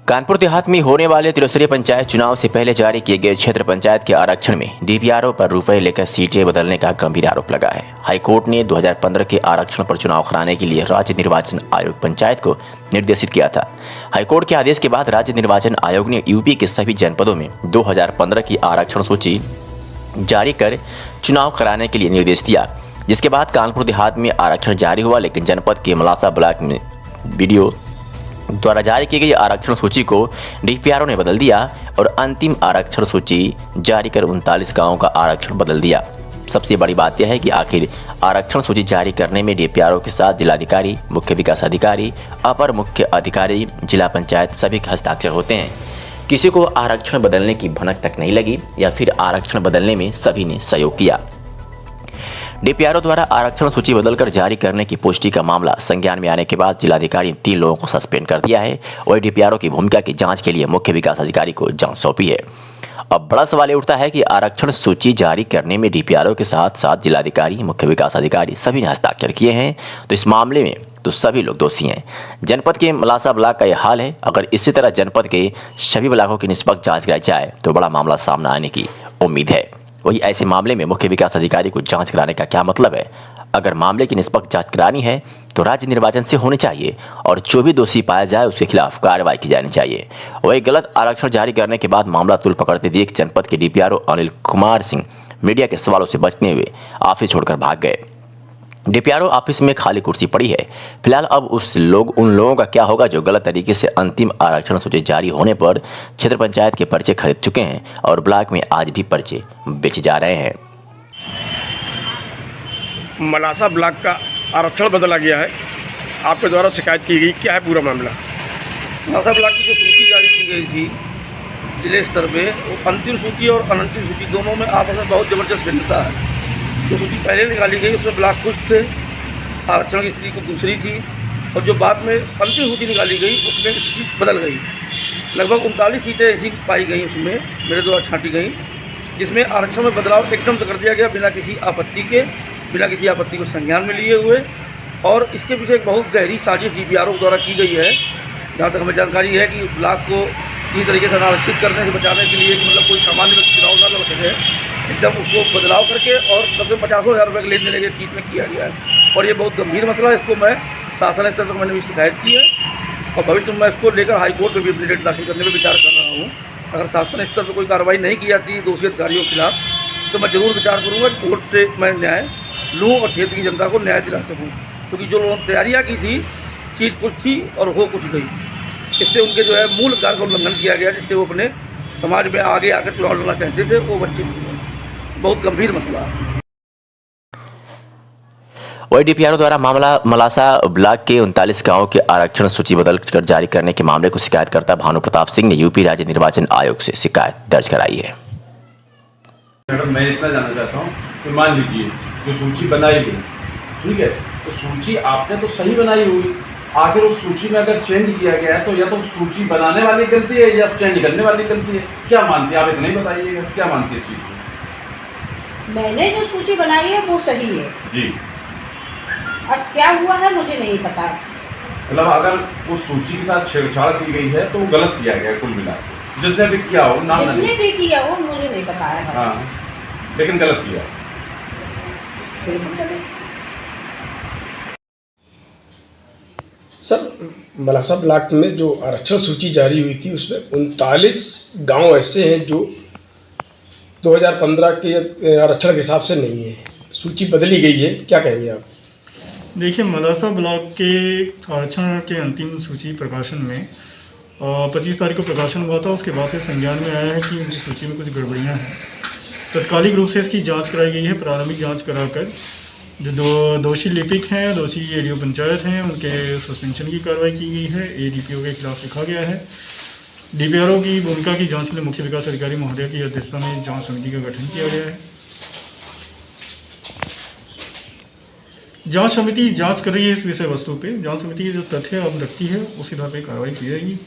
कानपुर देहात में होने वाले त्रिस्तरीय पंचायत चुनाव से पहले जारी किए गए क्षेत्र पंचायत के आरक्षण में डीपीआरओ पर रुपए लेकर सीटें बदलने का गंभीर आरोप लगा है। हाईकोर्ट ने 2015 के आरक्षण पर चुनाव कराने के लिए राज्य निर्वाचन आयोग पंचायत को निर्देशित किया था। हाईकोर्ट के आदेश के बाद राज्य निर्वाचन आयोग ने यूपी के सभी जनपदों में 2015 की आरक्षण सूची जारी कर चुनाव कराने के लिए निर्देश दिया, जिसके बाद कानपुर देहात में आरक्षण जारी हुआ। लेकिन जनपद के मलासा ब्लॉक में बीडीओ द्वारा जारी की गई आरक्षण सूची को डीपीआरओ ने बदल दिया और अंतिम आरक्षण सूची जारी कर 39 गांवों का आरक्षण बदल दिया। सबसे बड़ी बात यह है कि आखिर आरक्षण सूची जारी करने में डीपीआरओ के साथ जिलाधिकारी, मुख्य विकास अधिकारी, अपर मुख्य अधिकारी, जिला पंचायत सभी के हस्ताक्षर होते हैं। किसी को आरक्षण बदलने की भनक तक नहीं लगी या फिर आरक्षण बदलने में सभी ने सहयोग किया। डीपीआरओ द्वारा आरक्षण सूची बदलकर जारी करने की पुष्टि का मामला संज्ञान में आने के बाद जिलाधिकारी ने 3 लोगों को सस्पेंड कर दिया है। वही डीपीआरओ की भूमिका की जांच के लिए मुख्य विकास अधिकारी को जांच सौंपी है। अब बड़ा सवाल उठता है कि आरक्षण सूची जारी करने में डीपीआरओ के साथ साथ जिलाधिकारी, मुख्य विकास अधिकारी सभी ने हस्ताक्षर किए हैं, तो इस मामले में तो सभी लोग दोषी हैं। जनपद के मलासा ब्लॉक का यह हाल है। अगर इसी तरह जनपद के सभी ब्लॉकों की निष्पक्ष जाँच कराई जाए तो बड़ा मामला सामने आने की उम्मीद है। वही ऐसे मामले में मुख्य विकास अधिकारी को जांच कराने का क्या मतलब है? अगर मामले की निष्पक्ष जांच करानी है तो राज्य निर्वाचन से होनी चाहिए और जो भी दोषी पाया जाए उसके खिलाफ कार्रवाई की जानी चाहिए। वही गलत आरक्षण जारी करने के बाद मामला तुल पकड़ते देख जनपद के डीपीआरओ अनिल कुमार सिंह मीडिया के सवालों से बचते हुए ऑफिस छोड़कर भाग गए। डीपीआरओ ऑफिस में खाली कुर्सी पड़ी है। फिलहाल अब उन लोगों का क्या होगा जो गलत तरीके से अंतिम आरक्षण सूची जारी होने पर क्षेत्र पंचायत के पर्चे खरीद चुके हैं और ब्लॉक में आज भी पर्चे बेचे जा रहे हैं। मलासा ब्लॉक का आरक्षण बदला गया है, आपके द्वारा शिकायत की गई, क्या है पूरा मामला? मलासा ब्लॉक की जो सूची जारी की गई थी जिले स्तर पे, वो अंतिम सूची और अनंतिम सूची दोनों में आपस में बहुत ज़बरदस्त भिन्नता है। जो सूची पहले निकाली गई उसमें ब्लॉक कुछ थे, आरक्षण की स्थिति कुछ दूसरी थी, और जो बाद में अंतिम सूची निकाली गई उसमें स्थिति बदल गई। लगभग 39 सीटें ऐसी पाई गई उसमें मेरे द्वारा छांटी गई, जिसमें आरक्षण में बदलाव एकदम से कर दिया गया बिना किसी आपत्ति को संज्ञान में लिए हुए। और इसके पीछे एक बहुत गहरी साजिश डीपीआरओ द्वारा की गई है। जहाँ तक हमें जानकारी है कि ब्लॉक को किसी तरीके से अनारक्षित करने से बचाने के लिए, मतलब कोई सामान्य व्यक्ति चुनाव न लड़ सके, एकदम उसको बदलाव करके और कम से 50,000 रुपये के लेन देने के सीट में किया गया है। और ये बहुत गंभीर मसला है। इसको मैं शासन स्तर तक मैंने भी शिकायत की है और भविष्य में मैं इसको लेकर हाईकोर्ट में भी एफिडेविट दाखिल करने में विचार कर रहा हूँ। अगर शासन स्तर पर कोई कार्रवाई नहीं की जाती दोषी अधिकारियों के खिलाफ तो मैं ज़रूर विचार करूँगा कि कोर्ट से मैं न्याय लूँ और क्षेत्र की जनता को न्याय दिला सकूँ। क्योंकि जो लोगों ने तैयारियाँ की थी, सीट कुछ थी और हो कुछ गई। इससे उनके जो है मूल अधिकार का उल्लंघन किया गया, जिससे वो अपने समाज में आगे आकर चुनाव लड़ना चाहते थे, वो वंचित हुए। बहुत गंभीर मसला है। वही डीपीआरओ द्वारा मामला मलासा ब्लॉक के 39 गांवों के आरक्षण सूची बदल कर जारी करने के मामले को शिकायतकर्ता भानु प्रताप सिंह ने यूपी राज्य निर्वाचन आयोग से शिकायत दर्ज कराई है। मैडम, मैं इतना जानना चाहता हूँ कि मान लीजिए जो सूची बनाई गई, ठीक है, तो सूची आपने तो सही बनाई होगी, आखिर उस सूची में अगर चेंज किया गया है तो या तो सूची बनाने वाली गलती है या चेंज करने वाली गलती है। क्या मानती है आप? इतना ही बताइएगा, क्या मानती है इस चीज़ को? मैंने जो सूची बनाई है वो सही है जी। अब क्या हुआ है मुझे नहीं पता। मतलब अगर उस सूची के साथ छेड़छाड़ की गई है तो वो गलत किया गया कुल मिला, जिसने भी किया हो, नाम जिसने भी किया हो मुझे नहीं पता है। हाँ, लेकिन गलत किया। बिल्कुल गलत। सर, मलासा ब्लॉक में जो आरक्षण सूची जारी हुई थी उसमें 39 गांव ऐसे हैं जो 2015 के आरक्षण के हिसाब से नहीं है, सूची बदली गई है, क्या कहेंगे आप? देखिए, मलासा ब्लॉक के आरक्षण के अंतिम सूची प्रकाशन में 25 तारीख को प्रकाशन हुआ था। उसके बाद से संज्ञान में आया है कि उनकी सूची में कुछ गड़बड़ियाँ हैं। तत्कालिक रूप से इसकी जांच कराई गई है। प्रारंभिक जांच कराकर जो दोषी लिपिक हैं, दोषी एडीओ पंचायत हैं, उनके सस्पेंशन की कार्रवाई की गई है। एडीपीओ के खिलाफ लिखा गया है। डीपीआरओ की भूमिका की जांच के लिए मुख्य विकास अधिकारी महोदय की अध्यक्षता में जांच समिति का गठन किया गया है। जांच समिति जांच कर रही है इस विषय वस्तु पे। जांच समिति की जो तथ्य अब रखती है उसी आधार पर कार्रवाई की जाएगी।